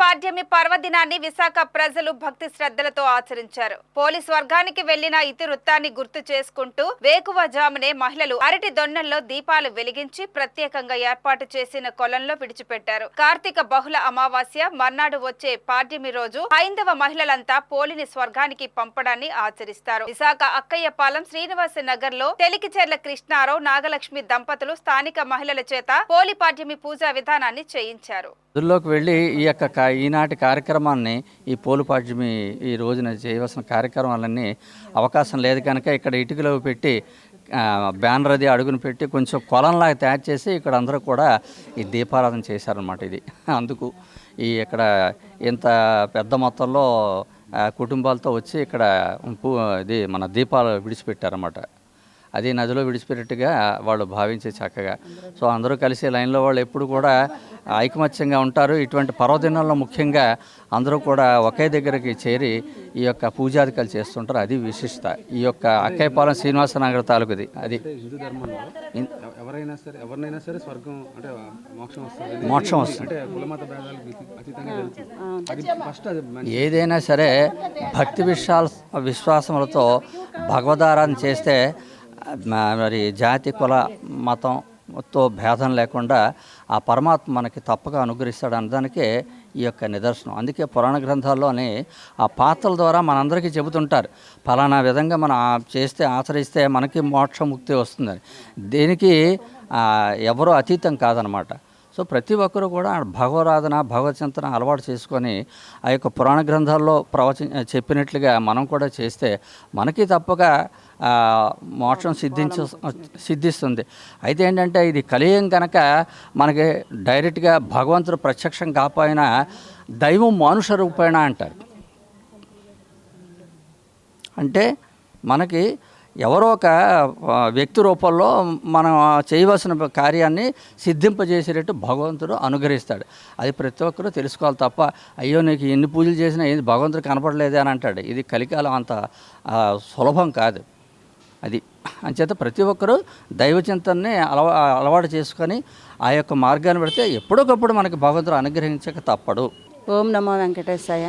పాడ్యమి పర్వదినాన్ని విశాఖ ప్రజలు భక్తి శ్రద్ధలతో ఆచరించారు. పోలీస్ వర్గానికి వెళ్లిన ఇతివృత్తాన్ని గుర్తు చేసుకుంటూ వేకువజామునే మహిళలు అరటి దొన్నల్లో దీపాలు వెలిగించి ప్రత్యేకంగా ఏర్పాటు చేసిన కొలంలో విడిచిపెట్టారు. కార్తీక బహుళ అమావాస్య మర్నాడు వచ్చే పాడ్యమి రోజు హైందవ మహిళలంతా పోలిని స్వర్గానికి పంపడాన్ని ఆచరిస్తారు. విశాఖ అక్కయ్యపాలెం శ్రీనివాస నగర్ లో తెలికిచెర్ల కృష్ణారావు నాగలక్ష్మి దంపతులు స్థానిక మహిళల చేత పోలి పాడ్యమి పూజా విధానాన్ని చేయించారు. దుల్లోకి వెళ్ళి ఈనాటి కార్యక్రమాన్ని ఈ పోలుపాడ్యమి ఈ రోజున చేయవలసిన కార్యక్రమాలన్నీ అవకాశం లేదు కనుక ఇక్కడ ఇటుకలో పెట్టి బ్యానర్ అది అడుగును పెట్టి కొంచెం కొలంలాగా తయారు చేసి ఇక్కడ అందరూ కూడా ఈ దీపారాధన చేశారనమాట. ఇది అందుకు ఇక్కడ ఇంత పెద్ద మొత్తంలో కుటుంబాలతో వచ్చి ఇక్కడ ఇది మన దీపాలు విడిచిపెట్టారన్నమాట. అది నదిలో విడిచిపెట్టేట్టుగా వాళ్ళు భావించే చక్కగా. సో అందరూ కలిసి లైన్లో వాళ్ళు ఎప్పుడు కూడా ఐకమత్యంగా ఉంటారు. ఇటువంటి పర్వదినాల్లో ముఖ్యంగా అందరూ కూడా ఒకే దగ్గరికి చేరి ఈ యొక్క పూజాధికాలు చేస్తుంటారు. అది విశిష్టత ఈ యొక్క అక్కయ్యపాలెం శ్రీనివాస నగర్ తాలూకుది. అది హిందూ ధర్మంలో ఎవరినైనా సరే స్వర్గం అంటే మోక్షం వస్తుంది. ఏదైనా సరే భక్తి విశ్వాసములతో భగవదారాధన చేస్తే మరి జాతి కుల మతంతో భేదం లేకుండా ఆ పరమాత్మ మనకి తప్పగా అనుగ్రహిస్తాడు అనడానికే ఈ యొక్క నిదర్శనం. అందుకే పురాణ గ్రంథాల్లోనే ఆ పాత్రల ద్వారా మనందరికీ చెబుతుంటారు, ఫలానా విధంగా మనం చేస్తే ఆచరిస్తే మనకి మోక్షముక్తి వస్తుందని. దీనికి ఎవరూ అతీతం కాదనమాట. సో ప్రతి ఒక్కరూ కూడా భగవరాధన భగవద్చింతన అలవాటు చేసుకొని ఆ యొక్క పురాణ గ్రంథాల్లో చెప్పినట్లుగా మనం కూడా చేస్తే మనకి తప్పక మోక్షం సిద్ధిస్తుంది. అయితే ఏంటంటే ఇది కలియుగం కనుక మనకి డైరెక్ట్గా భగవంతుడు ప్రత్యక్షం కాకపోయినా దైవం మానుష రూపేణ అంటారు. అంటే మనకి ఎవరో ఒక వ్యక్తి రూపంలో మనం చేయవలసిన కార్యాన్ని సిద్ధింపజేసేటట్టు భగవంతుడు అనుగ్రహిస్తాడు. అది ప్రతి ఒక్కరూ తెలుసుకోవాలి తప్ప అయ్యో నీకు ఎన్ని పూజలు చేసినా ఏంది భగవంతుడు కనపడలేదే అని అంటాడు. ఇది కలికాలం అంత సులభం కాదు. అది అంచేత ప్రతి ఒక్కరూ దైవచింతనని అలవాటు చేసుకొని ఆ యొక్క మార్గాన్ని పెడితే ఎప్పటికప్పుడు మనకి భగవంతుడు అనుగ్రహించక తప్పడు. ఓం నమో వెంకటేశాయ.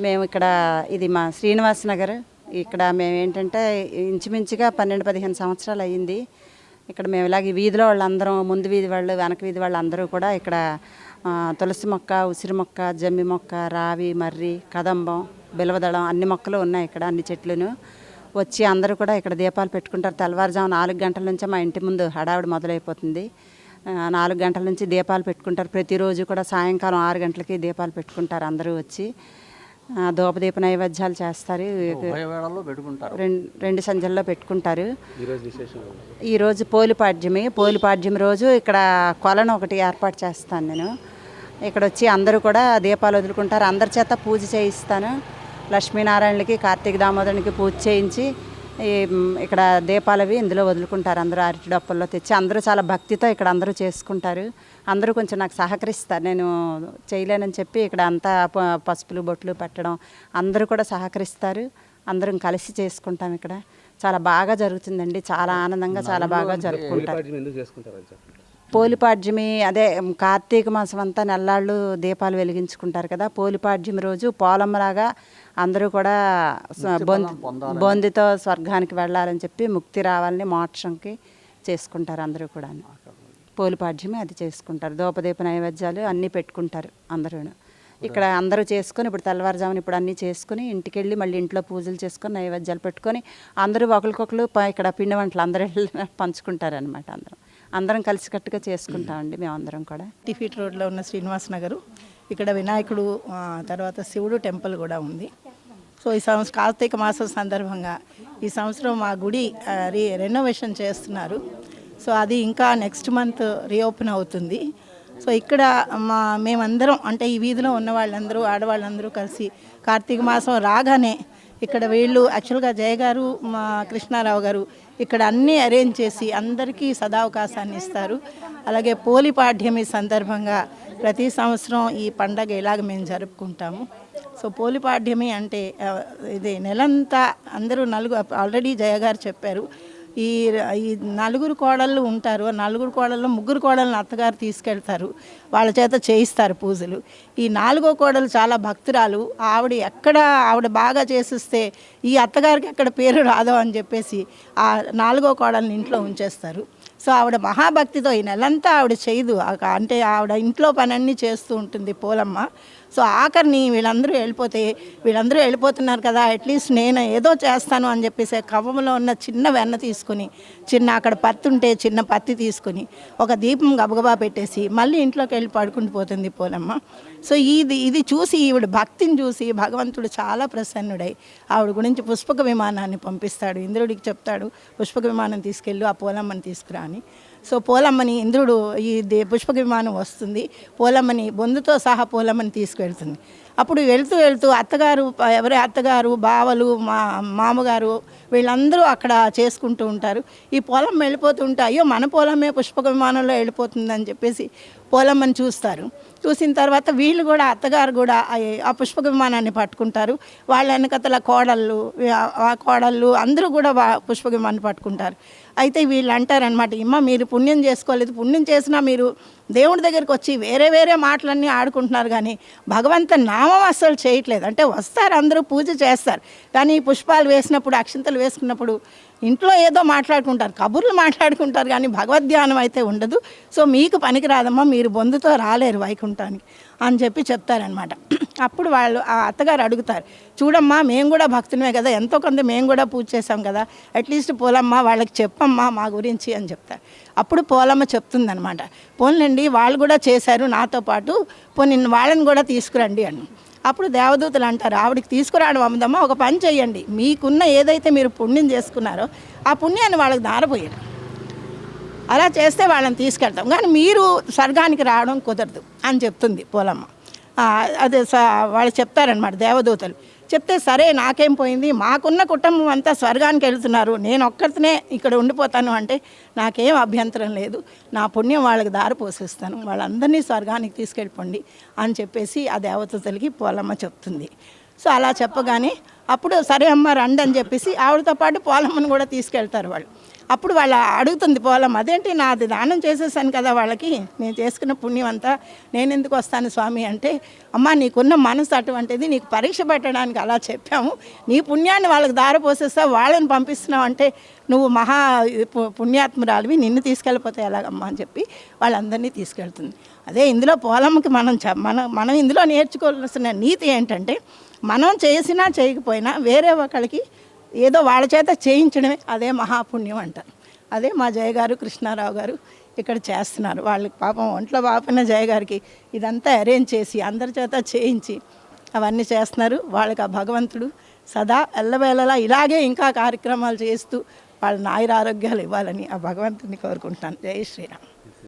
మేము ఇక్కడ ఇది మా శ్రీనివాస నగర్. ఇక్కడ మేము ఏంటంటే ఇంచుమించుగా 12-15 సంవత్సరాలు అయ్యింది. ఇక్కడ మేము ఇలాగ వీధిలో వాళ్ళందరం, ముందు వీధి వాళ్ళు వెనక వీధి వాళ్ళు అందరూ కూడా ఇక్కడ తులసి మొక్క, ఉసిరి మొక్క, జమ్మి మొక్క, రావి, మర్రి, కదంబం, బిలవదళం అన్ని మొక్కలు ఉన్నాయి ఇక్కడ, అన్ని చెట్లును. వచ్చి అందరూ కూడా ఇక్కడ దీపాలు పెట్టుకుంటారు. తెల్లవారుజాము 4 గంటల నుంచే మా ఇంటి ముందు హడావిడి మొదలైపోతుంది. 4 గంటల నుంచి దీపాలు పెట్టుకుంటారు. ప్రతిరోజు కూడా సాయంకాలం 6 గంటలకి దీపాలు పెట్టుకుంటారు. అందరూ వచ్చి ధూపదీప నైవేద్యాలు చేస్తారు. 2 సంధ్యల్లో పెట్టుకుంటారు. ఈరోజు పోలిపాడ్యమి రోజు ఇక్కడ కొలను ఒకటి ఏర్పాటు చేస్తాను నేను. ఇక్కడ వచ్చి అందరూ కూడా దీపాలు వదులుకుంటారు. అందరి చేత పూజ చేయిస్తాను. లక్ష్మీనారాయణకి, కార్తీక దామోదరునికి పూజ చేయించి ఇక్కడ దీపాలవి ఇందులో వదులుకుంటారు. అందరూ అరటి డప్పుల్లో తెచ్చి అందరూ చాలా భక్తితో ఇక్కడ అందరూ చేసుకుంటారు. అందరూ కొంచెం నాకు సహకరిస్తారు. నేను చేయలేనని చెప్పి ఇక్కడ అంతా పసుపులు బొట్లు పెట్టడం అందరూ కూడా సహకరిస్తారు. అందరం కలిసి చేసుకుంటాం. ఇక్కడ చాలా బాగా జరుగుతుందండి. చాలా ఆనందంగా చాలా బాగా జరుపుకుంటారు. పోలిపాడ్యమి అదే కార్తీక మాసం అంతా నెల్లాళ్ళు దీపాలు వెలిగించుకుంటారు కదా. పోలిపాడ్యమి రోజు పోలంలాగా అందరూ కూడా బొందితో స్వర్గానికి వెళ్ళాలని చెప్పి, ముక్తి రావాలని, మోక్షంకి చేసుకుంటారు అందరూ కూడా. పోలిపాడ్యమి అది చేసుకుంటారు. ధూపదీప నైవేద్యాలు అన్నీ పెట్టుకుంటారు అందరూ. ఇక్కడ అందరూ చేసుకొని ఇప్పుడు తెల్లవారుజామున ఇప్పుడు అన్నీ చేసుకుని ఇంటికి వెళ్ళి మళ్ళీ ఇంట్లో పూజలు చేసుకొని నైవేద్యాలు పెట్టుకొని అందరూ ఒకరికొకరు ఇక్కడ పిండి వంటలు అందరూ పంచుకుంటారు అనమాట. అందరం కలిసికట్టుగా చేసుకుంటామండి మేమందరం కూడా. టిఫిట్ రోడ్లో ఉన్న శ్రీనివాస నగరు. ఇక్కడ వినాయకుడు తర్వాత శివుడు టెంపుల్ కూడా ఉంది. సో ఈ సంవత్సరం కార్తీక మాసం సందర్భంగా ఈ సంవత్సరం మా గుడి రెనోవేషన్ చేస్తున్నారు. సో అది ఇంకా నెక్స్ట్ మంత్ రీఓపెన్ అవుతుంది. సో ఇక్కడ మేమందరం అంటే ఈ వీధిలో ఉన్న వాళ్ళందరూ, ఆడవాళ్ళందరూ కలిసి కార్తీక మాసం రాగానే ఇక్కడ వీళ్ళు యాక్చువల్గా జయ గారు, మా కృష్ణారావు గారు ఇక్కడ అన్నీ అరేంజ్ చేసి అందరికీ సదావకాశాన్ని ఇస్తారు. అలాగే పోలిపాడ్యమి సందర్భంగా ప్రతి సంవత్సరం ఈ పండగ ఇలాగ మేము జరుపుకుంటాము. సో పోలిపాడ్యమి అంటే ఇది నెలంతా అందరూ ఆల్రెడీ జయ గారు చెప్పారు, ఈ ఈ నలుగురు కోడళ్ళు ఉంటారు. నలుగురు కోడళ్ళు ముగ్గురు కోడళ్ళని అత్తగారు తీసుకెళ్తారు, వాళ్ళ చేత చేయిస్తారు పూజలు. ఈ 4వ కోడలు చాలా భక్తురాలు. ఆవిడ బాగా చేసిస్తే ఈ అత్తగారికి ఎక్కడ పేరు రాదో అని చెప్పేసి ఆ 4వ కోడల్ని ఇంట్లో ఉంచేస్తారు. సో ఆవిడ మహాభక్తితో ఈ నెలంతా ఆవిడ చేయదు, అంటే ఆవిడ ఇంట్లో పనన్నీ చేస్తూ ఉంటుంది పోలమ్మ. సో ఆఖరిని వీళ్ళందరూ వెళ్ళిపోతున్నారు కదా, అట్లీస్ట్ నేను ఏదో చేస్తాను అని చెప్పేసి కవ్వంలో ఉన్న చిన్న వెన్న తీసుకుని, అక్కడ పత్తి ఉంటే చిన్న పత్తి తీసుకుని ఒక దీపం గబగబా పెట్టేసి మళ్ళీ ఇంట్లోకి వెళ్ళి పడుకుంటూ పోతుంది పోలమ్మ. సో ఇది చూసి ఈవిడ భక్తిని చూసి భగవంతుడు చాలా ప్రసన్నుడై ఆవిడ గురించి పుష్పక విమానాన్ని పంపిస్తాడు. ఇంద్రుడికి చెప్తాడు, పుష్పక విమానం తీసుకెళ్ళు, ఆ పోలమ్మని తీసుకురా అని. సో పోలమ్మని ఇంద్రుడు పుష్పక విమానం వస్తుంది, పోలమ్మని బొందుతో సహా పోలమ్మని తీసుకువెళ్తుంది. అప్పుడు వెళ్తూ అత్తగారు బావలు మామగారు వీళ్ళందరూ అక్కడ చేసుకుంటూ ఉంటారు. ఈ పొలం వెళ్ళిపోతుంటే అయ్యో మన పొలమే పుష్పక విమానంలో వెళ్ళిపోతుందని చెప్పేసి పోలమ్మని చూసిన తర్వాత వీళ్ళు కూడా అత్తగారు కూడా ఆ పుష్పక విమానాన్ని పట్టుకుంటారు. వాళ్ళ వెనకతల కోడళ్ళు అందరూ కూడా పుష్పక విమానాన్ని పట్టుకుంటారు. అయితే వీళ్ళు అంటారనమాట, మీరు పుణ్యం చేసుకోలేదు, పుణ్యం చేసినా మీరు దేవుడి దగ్గరికి వచ్చి వేరే మాటలన్నీ ఆడుకుంటున్నారు కానీ భగవంతుని నామం అస్సలు చేయట్లేదు. అంటే వస్తారు, అందరూ పూజ చేస్తారు, కానీ పుష్పాలు వేసినప్పుడు అక్షింతలు వేసుకున్నప్పుడు ఇంట్లో ఏదో మాట్లాడుకుంటారు, కబుర్లు మాట్లాడుకుంటారు, కానీ భగవద్ధ్యానం అయితే ఉండదు. సో మీకు పనికిరాదమ్మా, మీరు బొందుతో రాలేరు వైకుంఠానికి అని చెప్తారనమాట. అప్పుడు వాళ్ళు ఆ అత్తగారు అడుగుతారు, చూడమ్మా మేము కూడా భక్తులమే కదా, ఎంతో కొంత మేము కూడా పూజ చేసాం కదా, అట్లీస్ట్ పోలమ్మ వాళ్ళకి చెప్పమ్మా మా గురించి అని చెప్తారు. అప్పుడు పోలమ్మ చెప్తుందనమాట, పోన్లండి వాళ్ళు కూడా చేశారు నాతో పాటు, పోనీ వాళ్ళని కూడా తీసుకురండి అని. అప్పుడు దేవదూతలు అంటారు, ఆవిడికి తీసుకురావడం అమ్మదమ్మా, ఒక పని చేయండి, మీకున్న ఏదైతే మీరు పుణ్యం చేసుకున్నారో ఆ పుణ్యాన్ని వాళ్ళకి దారపోయారు, అలా చేస్తే వాళ్ళని తీసుకెళ్తాం, కానీ మీరు స్వర్గానికి రావడం కుదరదు అని చెప్తుంది పోలమ్మ. అదే వాళ్ళు చెప్తారనమాట దేవదూతలు. చెప్తే సరే నాకేం పోయింది, మాకున్న కుటుంబం అంతా స్వర్గానికి వెళ్తున్నారు, నేను ఒక్కరితోనే ఇక్కడ ఉండిపోతాను అంటే నాకేం అభ్యంతరం లేదు, నా పుణ్యం వాళ్ళకి దారి పోషిస్తాను, వాళ్ళందరినీ స్వర్గానికి తీసుకెళ్ళిపోండి అని చెప్పేసి ఆ దేవదూతలకి పోలమ్మ చెప్తుంది. సో అలా చెప్పగానే అప్పుడు సరే అమ్మ రండి అని చెప్పేసి ఆవిడతో పాటు పోలమ్మను కూడా తీసుకెళ్తారు వాళ్ళు. అప్పుడు వాళ్ళు అడుగుతుంది పోలమ్మ, అదేంటి నాది దానం చేసేసాను కదా వాళ్ళకి, నేను చేసుకున్న పుణ్యం అంతా నేను ఎందుకు వస్తాను స్వామి అంటే, అమ్మ నీకున్న మనసు అటువంటిది, నీకు పరీక్ష పెట్టడానికి అలా చెప్పాము, నీ పుణ్యాన్ని వాళ్ళకి దారిపోసేస్తావు, వాళ్ళని పంపిస్తున్నావు అంటే నువ్వు మహా పుణ్యాత్మురాలివి, నిన్ను తీసుకెళ్ళిపోతే ఎలాగమ్మా అని చెప్పి వాళ్ళందరినీ తీసుకెళ్తుంది. అదే ఇందులో పోలమ్మకి మనం ఇందులో నేర్చుకోవాల్సిన నీతి ఏంటంటే, మనం చేసినా చేయకపోయినా వేరే ఒకరికి ఏదో వాళ్ళ చేత చేయించడమే అదే మహాపుణ్యం అంటారు. అదే మా జయగారు కృష్ణారావు గారు ఇక్కడ చేస్తున్నారు. వాళ్ళకి పాపం ఒంట్లో బాపైన జయగారికి ఇదంతా అరేంజ్ చేసి అందరి చేత చేయించి అవన్నీ చేస్తున్నారు. వాళ్ళకి ఆ భగవంతుడు సదా ఎల్లవేళలా ఇలాగే ఇంకా కార్యక్రమాలు చేస్తూ వాళ్ళ ఆయురారోగ్యాలు ఇవ్వాలని ఆ భగవంతుని కోరుకుంటాను. జై శ్రీరామ్.